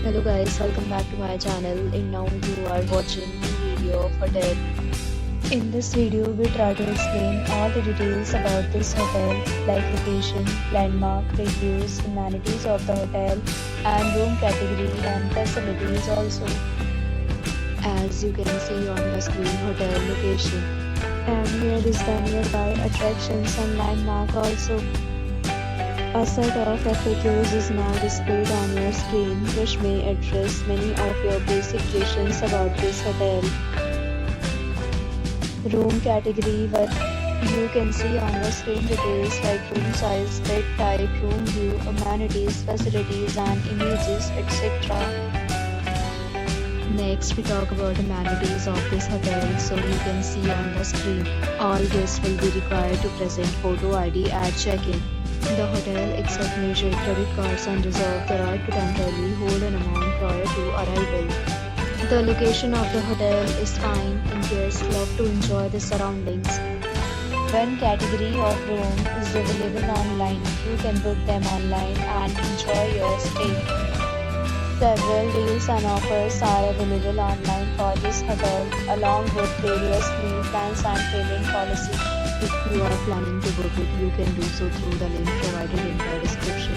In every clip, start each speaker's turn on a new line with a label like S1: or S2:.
S1: Hello guys, welcome back to my channel and now you are watching the video of hotel. In this video, we try to explain all the details about this hotel like location, landmark, reviews, amenities of the hotel and room category and facilities also. As you can see on the screen, hotel location. And here is the nearby attractions and landmark also. A set of FAQs is now displayed on your screen which may address many of your basic questions about this hotel. Room category, but you can see on the screen details like room size, bed type, room view, amenities, facilities and images, etc. Next, we talk about amenities of this hotel. So you can see on the screen, all guests will be required to present photo ID at check-in. The hotel accepts major credit cards and reserves the right to temporarily hold an amount prior to arrival. The location of the hotel is fine and guests love to enjoy the surroundings. One category of room is available online. You can book them online and enjoy your stay. Several deals and offers are available online for this hotel along with various meal plans and payment policies. If you are planning to book it, you can do so through the link provided in the description.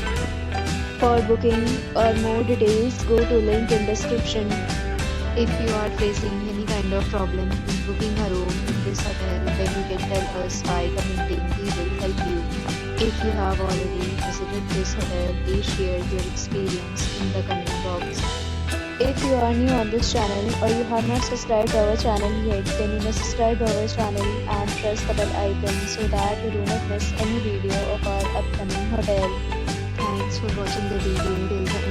S1: For booking or more details, go to link in description. If you are facing any kind of problem in booking a room in this hotel, then you can tell us by commenting. We will help you. If you have already visited this hotel, please share your experience in the comment box. If you are new on this channel or you have not subscribed our channel yet, then you must subscribe our channel and press the bell icon so that you do not miss any video of our upcoming hotel. Thanks for watching the video till the end.